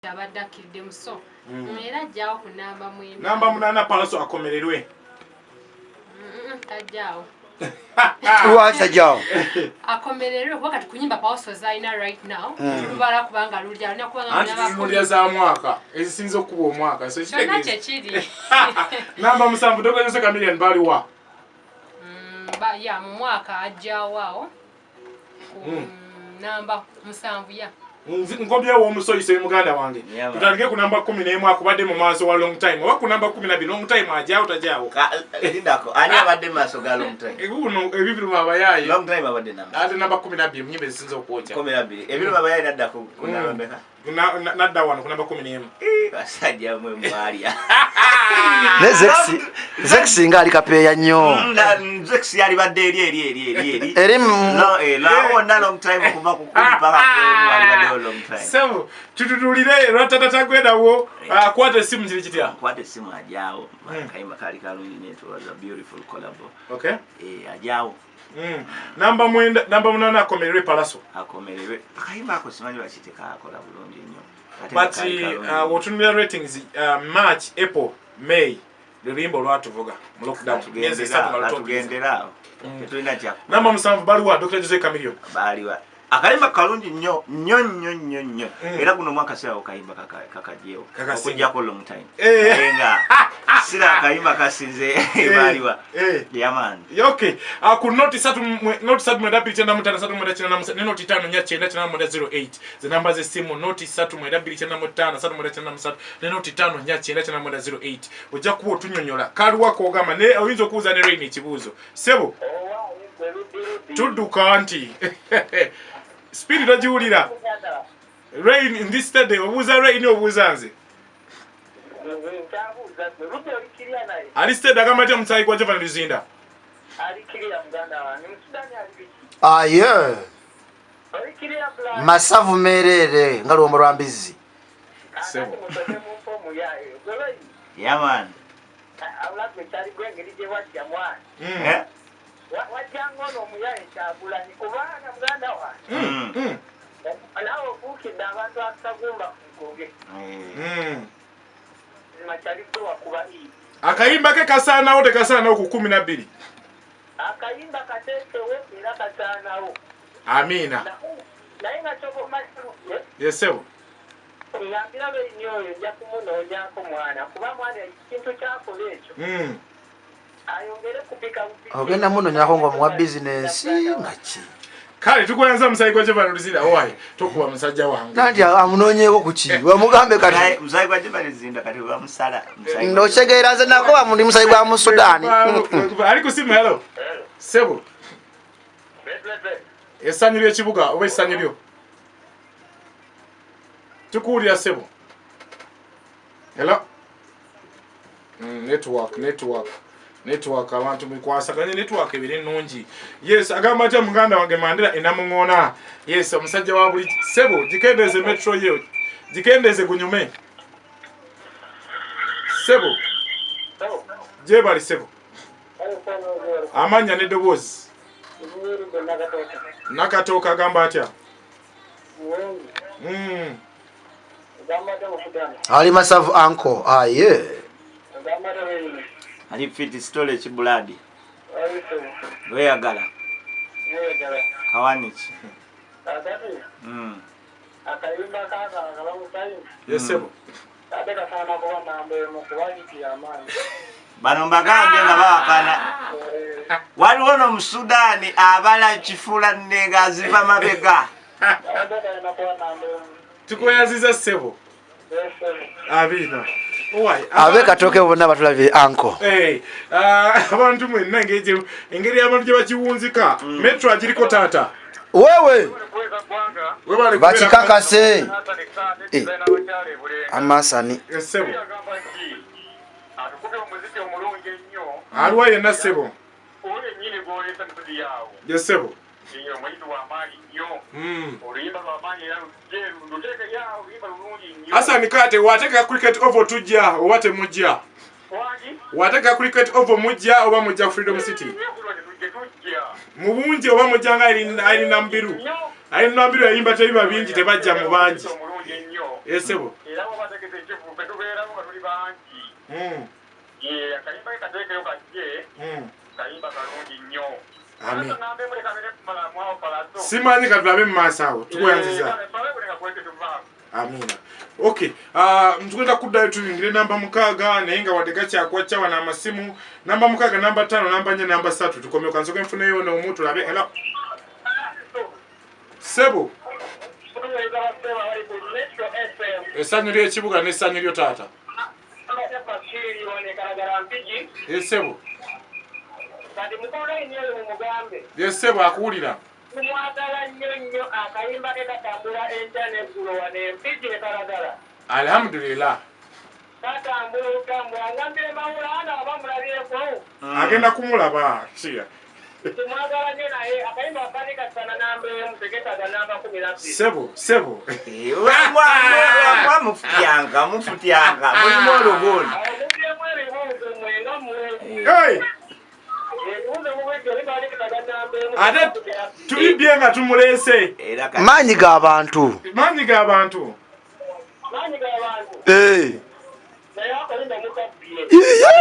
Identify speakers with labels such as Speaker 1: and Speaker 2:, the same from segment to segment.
Speaker 1: abadakidde muso era jjaawo ku namba mwenda
Speaker 2: namba 8 Palaso akomererwe
Speaker 1: tajjaawo
Speaker 3: lwaki tajjaawo
Speaker 1: akomererwe wakati kunyimba Palaso zaina right now lubala kubanga lulya alina kubanga
Speaker 2: anti za mwaka ezisinza okuba omwaka so
Speaker 1: kyonna kyekiri
Speaker 2: namba 7 Dr. Jose Chameleon baliwa
Speaker 1: ya mu mwaka ajjaawo awo namba 7 ya
Speaker 2: ngobye wo musoyise muganda wange tutandike ku namba 11 akubadde mu maaso wa long time oba ku namba 12 long time ajao tajao
Speaker 4: ndako ani abadde maaso ga long time
Speaker 2: ebuno ebibiru abayayi
Speaker 4: long time abadde
Speaker 2: namba 12 mnyimbe zisinza okwocha
Speaker 4: 12 ebiru abayayi nadda ku namba mbeka
Speaker 2: nadda wano ku namba 11
Speaker 4: basajja mwe mwalia
Speaker 3: ne Zexi ngali kapeya nnyo
Speaker 4: Zexi yali badde eri
Speaker 3: no
Speaker 4: na long time kuba kukupa long time
Speaker 2: so tututulire ratata gwedawo akwata esimu kiri kitya
Speaker 4: akwata esimu ajao kayimba kali kalungi it was a beautiful collab
Speaker 2: okay
Speaker 4: ajao
Speaker 2: namba 8 akomererwe Palaso
Speaker 4: akomererwe kayimba ako simanyi bakiteka akola bulungi nnyo
Speaker 2: but wotunira ratings March April May lulimbo lwatuvuga mu lockdown miezi 3
Speaker 4: tugendera tulina kya
Speaker 2: namba 7 baliwa Dr. Jose Chameleon
Speaker 4: baliwa akalimba kalungi nnyo era guno mwaka sirawo kayimba kakajeo okujja ko long time enga sira kayimba kasinze baliwa yaman
Speaker 2: okay ku note 3 mwenda chenda mutana 3 mwenda chenda namusa ne note 5 nya chenda chenda mwenda 08 ze namba ze simu note 3 mwenda chenda mutana 3 mwenda chenda namusa ne note 5 nya chenda chenda mwenda 08 ojja kuba otunyonyola kalwa ko gama ne oyinzo kuuza ne rain ekibuzo sebo tudduka anti Spirit ojiwulira rain in this study obuza rain obuzanze ali stead akamata msayi kwa Java Luzinda
Speaker 5: ali kiria mganda wa ni msudani ali
Speaker 3: yeah masavu merere ngalo omurwambizi
Speaker 2: sebo
Speaker 4: yaman
Speaker 5: awula kwetali gwengirije wajja mwana wajangono muyaye kyagula ni kubanga muganda wa alawo kukidde abantu akagumba kugoge machali kwa kuba hii
Speaker 2: akayimba ke kasanawo tekasanawo ku 12
Speaker 5: akayimba kateekewo era kasanawo
Speaker 2: amina
Speaker 5: naye nga kyoko masiro
Speaker 2: yesebo
Speaker 5: ngambira benyoyo nja kumunoonyako mwana kuba mwana ekintu kyakola ekyo ayongere kupika
Speaker 3: ogenda munonyako ngo muwa business ngaki
Speaker 2: kale tukwenza musayi kwa Java Luzinda owaye tokuba musajja wange
Speaker 3: nandi amunonyeko kuki wamugambe kati
Speaker 4: musayi kwa Java Luzinda kati wa musala
Speaker 3: ndo chegeera ze nako bamundi musayi kwa mu Sudani
Speaker 2: ali kusimu hello sebo esanyiro ekibuga oba esanyiro tukuulira sebo hello network abantu mukwasaganye network ebiri nungi yes agamba ati muganda wange Mandela enamungona yes omusajja wa buli sebo jikendeze metro yeyo jikendeze gunyume sebo je bali sebo amanya ne dobozi nakatoka agamba atya
Speaker 3: ali masavu anko yeah
Speaker 4: ali fit story chibuladi weyagala kawanichi
Speaker 5: akayimba kaka akalamusayi
Speaker 2: yesebo
Speaker 5: abeka sana kwa nambe mukuwanyiti amani
Speaker 4: bano mbagambe nga baakana waliwo no mu Sudani abala kifula nnenga aziva mabega
Speaker 2: tukoyaziza sebo abina owaye
Speaker 3: abe katoke bonna batulabye anko
Speaker 2: abantu mwenna engeri y'abantu gye bakiwunzika metro agiriko taata
Speaker 3: wewe bakikakase amasani
Speaker 2: sebo aliwa yenna sebo yesebo Hassan Kate wateka cricket over tujja oba temujja wateka cricket over mujja oba mujja Freedom City mubunji oba mujjanga ali nambiru yayimba tebiba bingi tebajja mu bangi esebo
Speaker 5: era wabategese ekifu petubeeramu nga tuli bangi ye akayimba kateekeyo kajje kayimba kalungi nnyo
Speaker 2: simanyi katulabe mu maaso awo tukweyanziza amina. Okay, tugenda kuddayo tuyingire namba 6 naye nga wadde gakyakwaca wana amasimu namba 6 namba 5 namba 4 namba 3 tukomye kansoke nfuneyo n'omu tulabe. Hello Sebo essanyu ly'ekibuga n'essanyu lyo taata Sebo Sebo akuwulira alhamdulillah agenda kumulaba siya Sebo
Speaker 4: mufutianga mulimu olubundi
Speaker 2: ate tulibye nga tumulese
Speaker 3: manyi g'abantu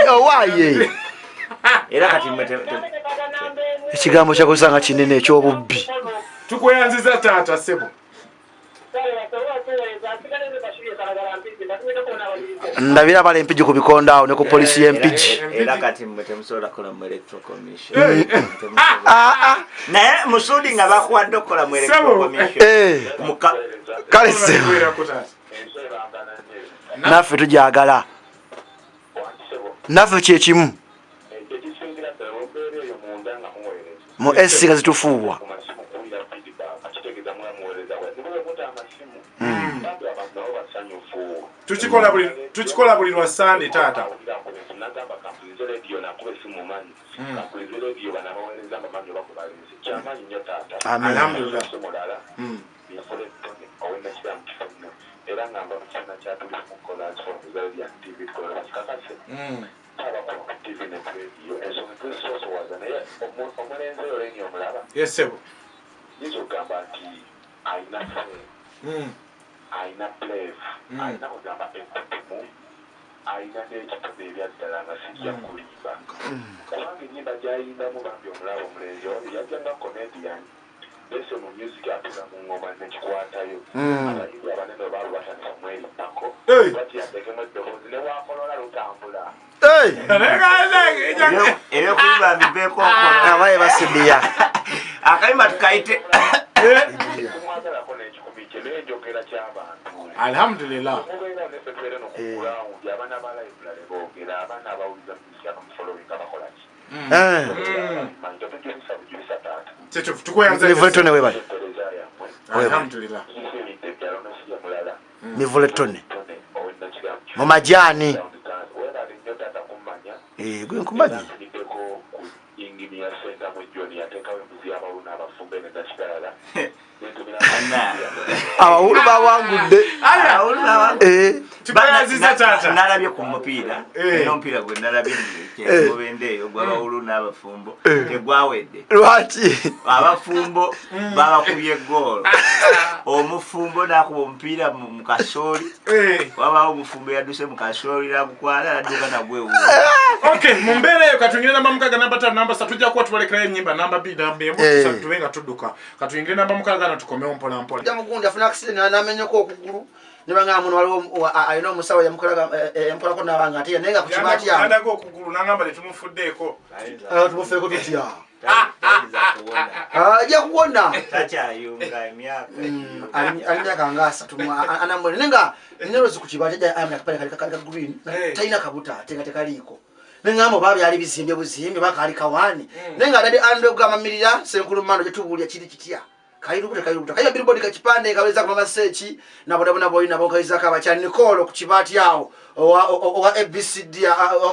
Speaker 3: owaye
Speaker 4: era kati
Speaker 3: ekigambo kyakozanga kinene ekyobubbi
Speaker 2: tukweyanziza taata Sebo ndabira bale empiji ku bikondo awo ne ku polisi y'empiji
Speaker 4: era kati mwe temusobola kola mu electoral commission naye musudi nga bakuwadde okukola mu electoral commission
Speaker 3: kale Sebo naffe tujagala naffe kyekimu mu esi nga zitufuuwa
Speaker 2: tukikola buli lwa Sande taata alhamdulillah yes Sebo aina plave aina kugamba enkutumu aina n'ekitabo ebyaddala nga sijja kulimba kubanga ennyimba gyayimbamu bambi omulaba omulenzi yajjanga comedian bese mu music atula mu ngoma nekikwatayo abayimbi abanene baali batandika mwerimpako batiyandekemu eddoboozi ne wakolola lutambula
Speaker 4: ebyokuyimba biveeko
Speaker 3: abaye basibiya
Speaker 4: akayimba tukayite
Speaker 2: alhamdulillah
Speaker 3: Nivoletone we bali
Speaker 2: alhamdulillah
Speaker 3: Nivoletone mu majani gwe nkumanyi abawulu bawangudde
Speaker 4: nalabye ku mupiira n'omupiira gwe nalabye mubendeeyo gw'abawulu n'abafumbo tegwawedde
Speaker 3: lwaki
Speaker 4: abafumbo babakubye goolo omufumbo n'akuba omupiira mu kasooli wabaawo omufumbo yadduse mu kasooli nagukwala nadduka nagwewu.
Speaker 2: Okay, mu mbeera eyo katuyingire namba 6 namba 5 namba 3 tujja kuba tubalekerayo ennyimba namba 2 namba 1 tube nga tudduka katuyingire namba 6 na tukomewo mpola mpola
Speaker 3: jamugundi afuna accident namenyeko okugulu nibanga muntu waliwo ayina omusawo yamukolaga nabanga ate nenga kukimatya
Speaker 2: adaga okugulu nangamba letumufuddeeko
Speaker 3: tumufeeko tutya ajja kuwona
Speaker 4: takyayunga emyaka
Speaker 3: alimyaka nga 3 anamwene nenga nerozi kukibata amna kapale kali green taina kabuta tekaliiko nengamo babi ali bizimbye buzimbe bakali kawani nenga adade ando gamamirira senkulu mando jetubulya kiri kitya kairukuta kaiya billboard kachipande kaweza kwa masechi na boda boy na bokaiza kaba cha Nicole kuchibati yao owa ABCD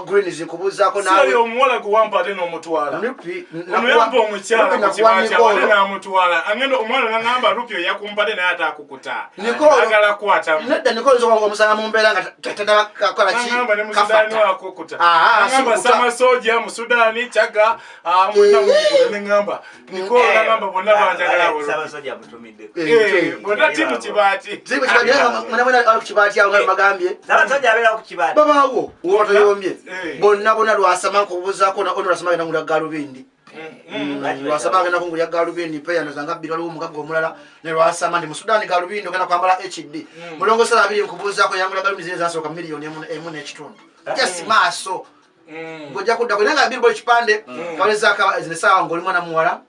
Speaker 3: green zikubuza ko
Speaker 2: na sio mwola kuwampa tena omutwala
Speaker 3: nipi
Speaker 2: nuyampa omukyala kuchibati na omutwala angendo omwana ngamba rupio yakumpade na hata akukuta
Speaker 3: Nicole
Speaker 2: agala kwata
Speaker 3: neda Nicole zo kwa musanga mumbera ngatenda kakola chi
Speaker 2: ngamba ne musudani wakukuta ngamba sama soja musudani chaga muna ngamba Nicole ngamba bonna banjagala
Speaker 4: n'abasajja amutumidde
Speaker 2: bonna timu Kibati
Speaker 3: zibu Kibati mwana ali ku Kibati awo bagambye
Speaker 4: n'abasajja abeera ku Kibati
Speaker 3: babaawo wotoyombye bonna lwasama nkubuzaako ono lwasama agenda ngula Galubindi lwasama agenda kungulya Galubindi peya nozanga bbiri waliwo omugaga omulala ne lwasama ndi mu Sudani Galubindi ogenda kwambala HD mulongo sala abiri nkubuzaako yangula Galubindi zine zasooka miliyoni emu n'ekitundu just maaso ngojja kudda kwenanga Billboard kipande kawezaka zinesawa ngoli mwana muwala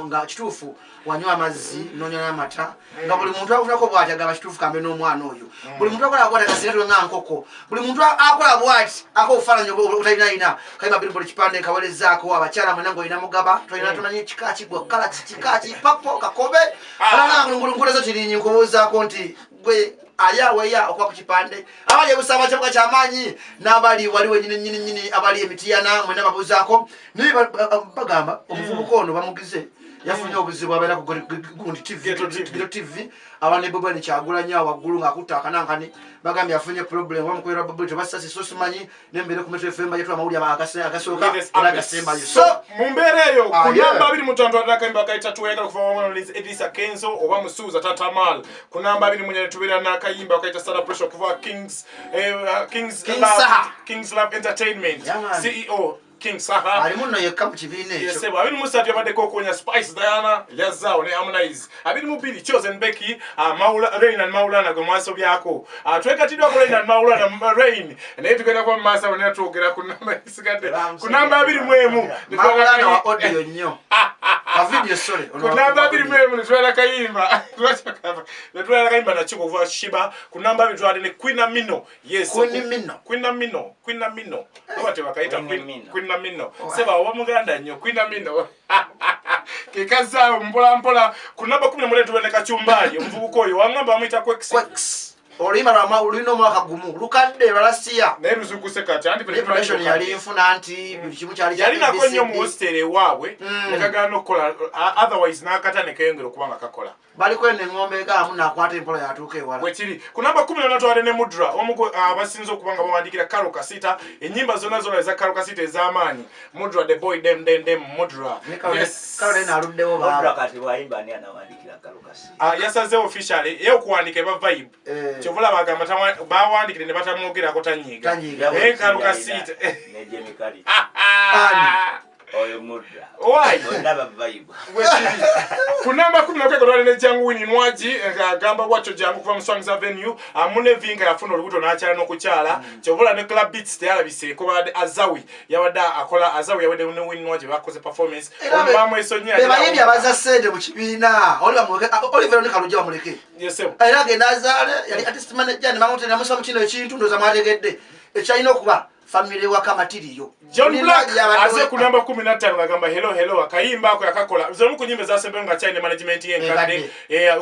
Speaker 3: nga kituufu wanywa amazzi nonya n'amata nga buli muntu afunako bwati agamba kituufu kambe n'omwana oyo buli muntu akola bwati akasigato nga nkoko buli muntu akola bwati akofaananyi obutalinaina kayima Billboard kipande kawerezaako abakyala mwena ng'olina mugaba tolina tumanyi kikaki gwe kalaki kikaki papo kakobe alanga ngulungulezo kirinyi nkubuuzaako nti gwe ayaweya okuba ku kipande abali ebusaba kyabuka kyamaanyi n'abali waliwo nyini abali emitiyana mwena babuuzaako naye bagamba omuvubuka ono bamugize yafunye obuzibu abeera ku gundi TV abane Bobo ni Kyagulanyi waggulu ng'akutta akanankani bagambye afunye problem bamukolera Bobo tebasasi so simanyi n'embeera ku Metro FM bajetwa amawulire agasooka agasembayo so
Speaker 2: mu mbeera eyo ku namba 25 akayimba kayitatu oyagala okuva wamu Edisa Kenzo oba Musuuza Tatamal ku namba 20 tubeera n'akayimba kayita Sala Pressure okuva Kings Love Entertainment CEO King Saha
Speaker 3: ali muno yekka mu kibiina ekyo
Speaker 2: yesebo abiri musatu yabaddeko okuwonya Spice Diana Yazao ne Harmonize abiri mu bbiri Chosen Becky Rain and Maulana gwe mwasobyako twekatiddwa ku Rain and Maulana Rain naye tugenda kuba mu maaso ne twogera ku namba isigadde ku namba 21
Speaker 3: Maulana wa audio nnyo a video sorry
Speaker 2: ku namba 21 ne twala kayimba twala kayimba na chiko kuva Shiba ku namba 2 twala ne Queen Amino yes Queen Amino wate wakaita Queen Amino seba wa muganda nnyo Queen Amino kikaza mpola ku namba 11 tubone Kachumbali omuvubuka oyo wangamba amuyita Quex
Speaker 3: olima rama ulino mwaka gumu lukadde balasiya
Speaker 2: naye luzukuse kati anti
Speaker 3: preparation yali mfuna anti bichimu kyali
Speaker 2: yali nako nnyo mu hostel waabwe nekagano kola otherwise nakata nekayongera kubanga kakola
Speaker 3: bali kwene ngombe ga amuna akwata empola yatuuka ewala
Speaker 2: wekiri ku namba 10 twale ne Mudra omugo abasinzo kubanga bawandikira Karo Kasita enyimba zona eza Karo Kasita ez'amaanyi Mudra the boy dem Mudra
Speaker 3: yes Karo na aluddewo ba
Speaker 4: Mudra kati waimba ani anawandikira Karo Kasita
Speaker 2: yasaze officially ye okuwandika ba vibe kyovula bagamba bawandikire ne batamwogera ko tanyiga Karo Kasita
Speaker 4: ne Jemmy Kali oyo Mudra
Speaker 2: why
Speaker 4: ndaba vibe
Speaker 2: ku namba 10 twale ne Jangu Winnie Nwaji agamba bwacho Jangu kuva mu Swings Avenue amune vinga yafuna olubuto n'akyala n'okukyala kyovula ne Club Beats teyalabiseko bade Azawi yabada akola Azawi yawede ne Winnie Nwaji bakoze performance ombamu esonya
Speaker 3: be bayimbi abaza sede mu kibiina Oliver ne Kalujja bamuleke
Speaker 2: yesebo
Speaker 3: era agenda azaale yali artist manager ne mamutere namusa mu kino ekintu ndoza mwategedde ekyalina okuba family wa kamatiriyo
Speaker 2: John Black aze ku namba 15 bagamba hello akayimba ako yakakola zomu ku nyimbe zasembe nga China management yenkadde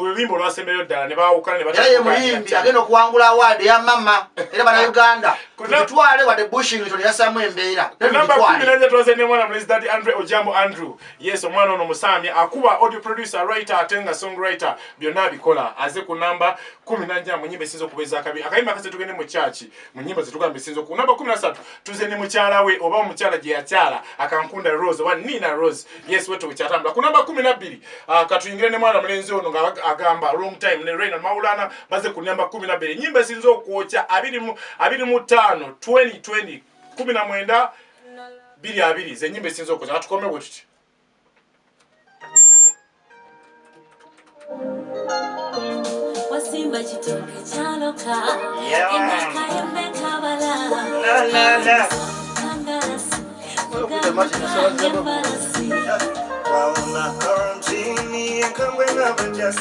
Speaker 2: ulwimbo lwasembeyo ddala ne baawukana ne batatu
Speaker 3: yaye muyimbi agenda okuwangula award ya mama era bana Uganda kutwale wa the bushing to yasamu embeera
Speaker 2: namba 14 twaze ne mwana President Andre Ojambo Andrew yes omwana ono musami akuba audio producer writer atenga songwriter byonna bikola aze ku namba 14 mu nyimbe sinzo kubeza akabi akayimba kase tugende mu church mu nyimbe zitugambe sinzo ku namba 13 tuze ne mukyala we oba omukyala gye yakyala akankunda Rose oba Nina Rose yes wetu bukyatambula ku namba 12 katuyingire ne mwana mulenzi ono nga agamba long time ne Rain and Maulana baze ku namba 12 nyimbe sinzo okwocha 25 2020 19 22 ze nyimbe sinzo okwocha atukome wetuti
Speaker 6: wasimba chitoke chaloka
Speaker 3: la